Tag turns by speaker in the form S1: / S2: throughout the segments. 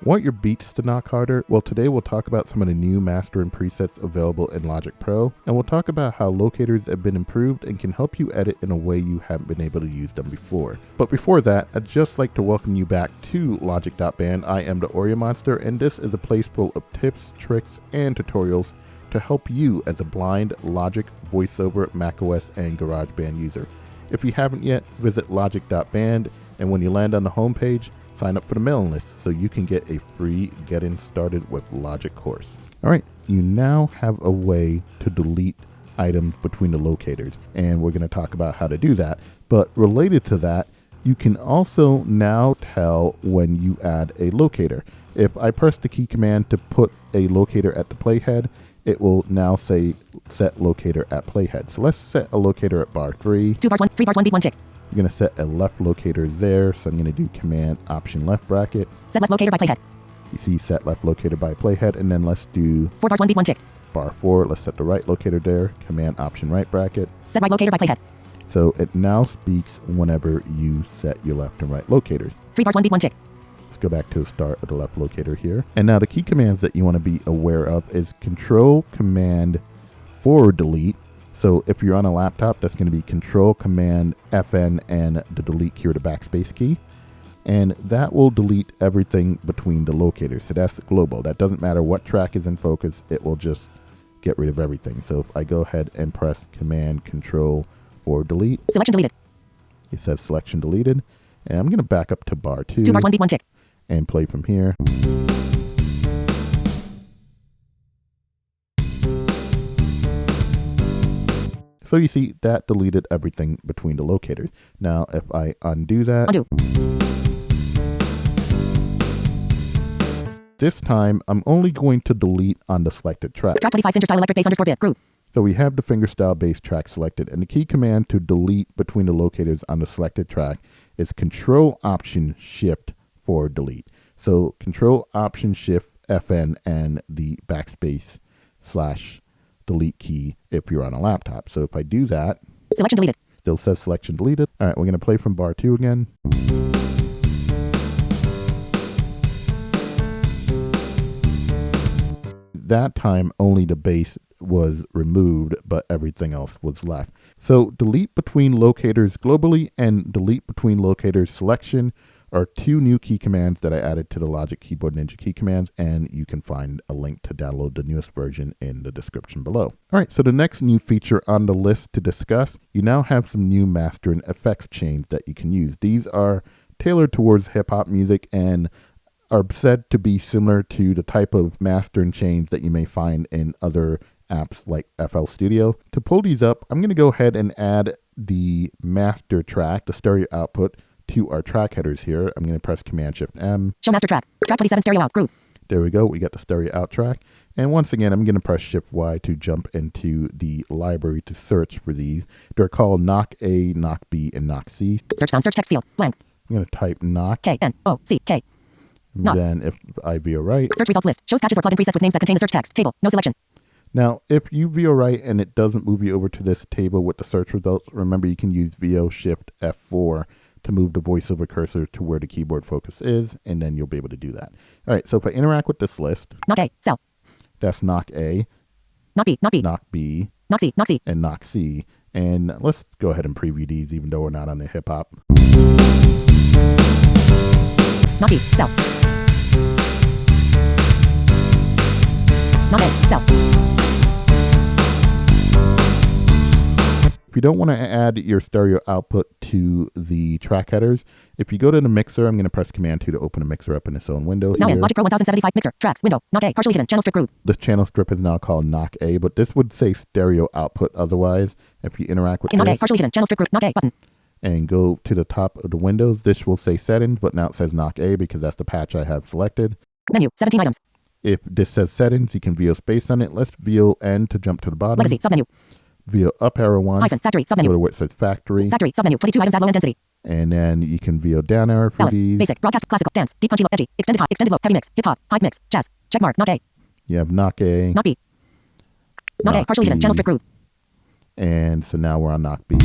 S1: Want your beats to knock harder? Well, today we'll talk about some of the new mastering presets available in Logic Pro, and we'll talk about how locators have been improved and can help you edit in a way you haven't been able to use them before. But before that, I'd just like to welcome you back to Logic.band. I am the Oreo Monster, and this is a place full of tips, tricks, and tutorials to help you as a blind Logic, VoiceOver, macOS, and GarageBand user. If you haven't yet, visit Logic.band, and when you land on the homepage, sign up for the mailing list so you can get a free Getting Started with Logic course. All right, you now have a way to delete items between the locators, and we're going to talk about how to do that. But related to that, you can also now tell when you add a locator. If I press the key command to put a locator at the playhead, it will now say set locator at playhead. So let's set a locator at bar 3.
S2: 2 bars 1, 3 bars 1, beat 1 tick.
S1: I'm going to set a left locator there, so I'm going to do Command Option left bracket.
S2: Set left locator by playhead.
S1: You see set left locator by playhead, and then let's do
S2: 4 bars 1, beat 1 tick.
S1: bar 4. Let's set the right locator there, Command Option right bracket.
S2: Set right locator by playhead.
S1: So it now speaks whenever you set your left and right locators.
S2: 3 bars 1, beat 1 tick.
S1: Let's go back to the start of the left locator here. And now the key commands that you want to be aware of is Control Command forward delete. So if you're on a laptop, that's going to be Control Command FN and the delete key or the backspace key. And that will delete everything between the locators. So that's global. That doesn't matter what track is in focus. It will just get rid of everything. So if I go ahead and press Command Control forward delete.
S2: Selection deleted.
S1: It says selection deleted. And I'm going to back up to bar 2.
S2: 2 bars 1, beat 1 tick.
S1: And play from here. So you see that deleted everything between the locators. Now if I undo that, this time I'm only going to delete on the selected track.
S2: Track 25 fingerstyle electric bass _ bit group.
S1: So we have the fingerstyle bass track selected, and the key command to delete between the locators on the selected track is Control Option Shift forward delete. So Control Option Shift FN and the backspace / delete key if you're on a laptop. So if I do that,
S2: selection deleted.
S1: Still says selection deleted. All right, we're going to play from bar 2 again. That time only the bass was removed, but everything else was left. So delete between locators globally and delete between locators selection are 2 new key commands that I added to the LogicKeyboardNinja key commands, and you can find a link to download the newest version in the description below. All right, so the next new feature on the list to discuss, you now have some new mastering effects chains that you can use. These are tailored towards hip-hop music and are said to be similar to the type of mastering chains that you may find in other apps like FL Studio. To pull these up, I'm going to go ahead and add the master track, the stereo output, to our track headers here. I'm going to press Command Shift M.
S2: Show master track. Track 27 stereo out group.
S1: There we go. We got the stereo out track. And once again, I'm going to press Shift Y to jump into the library to search for these. They're called Knock A, Knock B, and Knock C.
S2: Search sound, search text field, blank.
S1: I'm going to type Knock.
S2: K-N-O-C-K.
S1: And then if I VO right.
S2: Search results list. Shows patches or plugin presets with names that contain the search text. Table. No selection.
S1: Now, if you VO right and it doesn't move you over to this table with the search results, remember you can use VO Shift F4 to move the VoiceOver cursor to where the keyboard focus is, and then you'll be able to do that. All right, so if I interact with this list,
S2: Knock A, cell.
S1: That's Knock A,
S2: Knock B, Knock B,
S1: Knock B,
S2: Knock C, Knock C,
S1: and Knock C. And let's go ahead and preview these, even though we're not on the hip hop.
S2: Knock B, cell. Knock A, cell.
S1: If you don't want to add your stereo output to the track headers, if you go to the mixer, I'm going to press Command 2 to open a mixer up in its own window
S2: Now
S1: here.
S2: in Logic Pro 1075 mixer, tracks, window, Knock A, partially hidden, channel strip group.
S1: This channel strip is now called Knock A, but this would say stereo output otherwise. If you interact with
S2: In Knock
S1: this
S2: A, partially hidden, channel strip group, Knock A, button.
S1: And go to the top of the windows, this will say settings, but now it says Knock A because that's the patch I have selected.
S2: Menu, 17 items.
S1: If this says settings, you can VO space on it. Let's VO N to jump to the bottom.
S2: Legacy, submenu.
S1: VO up arrow 1.
S2: Hyphen, factory, submenu.
S1: Go to where it says factory.
S2: Factory, submenu, 22 items, add low end density.
S1: And then you can VO down arrow for
S2: Ballad,
S1: these.
S2: basic, broadcast, classical, dance, deep, punchy, low, edgy, extended high, extended low, heavy mix, hip hop, high mix, jazz, checkmark, Knock A.
S1: You have Knock A.
S2: Knock B. Knock A, partially hidden, channel strip group.
S1: And so now we're on Knock B.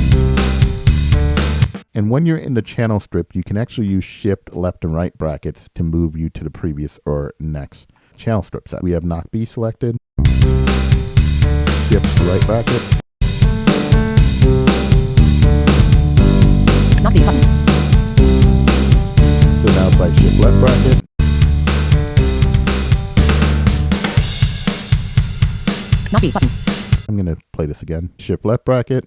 S1: And when you're in the channel strip, you can actually use shift left and right brackets to move you to the previous or next channel strip set. We have knock B selected, shift right bracket,
S2: Knock C button.
S1: so now if I shift left bracket,
S2: Knock B button.
S1: I'm going to play this again, shift left bracket,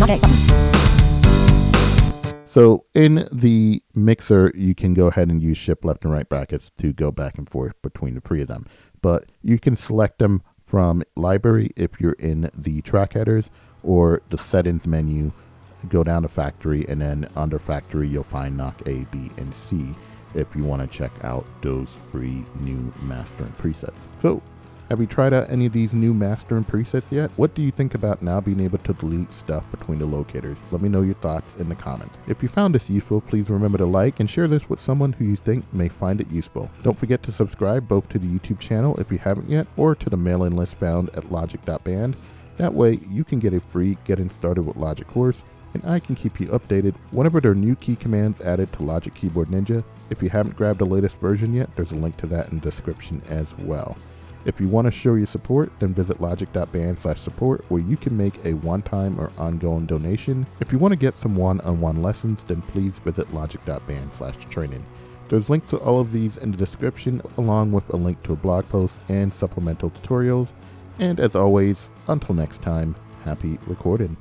S2: Knock A button.
S1: So in the mixer, you can go ahead and use shift left and right brackets to go back and forth between the three of them. But you can select them from library if you're in the track headers, or the settings menu, go down to factory, and then under factory, you'll find knock A, B, and C if you want to check out those free new mastering presets. So have you tried out any of these new mastering presets yet? What do you think about now being able to delete stuff between the locators? Let me know your thoughts in the comments. If you found this useful, please remember to like and share this with someone who you think may find it useful. Don't forget to subscribe both to the YouTube channel if you haven't yet, or to the mailing list found at logic.band. That way you can get a free Getting Started with Logic course, and I can keep you updated whenever there are new key commands added to Logic Keyboard Ninja. If you haven't grabbed the latest version yet, there's a link to that in the description as well. If you want to show your support, then visit logic.band/support, where you can make a one-time or ongoing donation. If you want to get some one-on-one lessons, then please visit logic.band/training. There's links to all of these in the description, along with a link to a blog post and supplemental tutorials. And as always, until next time, happy recording.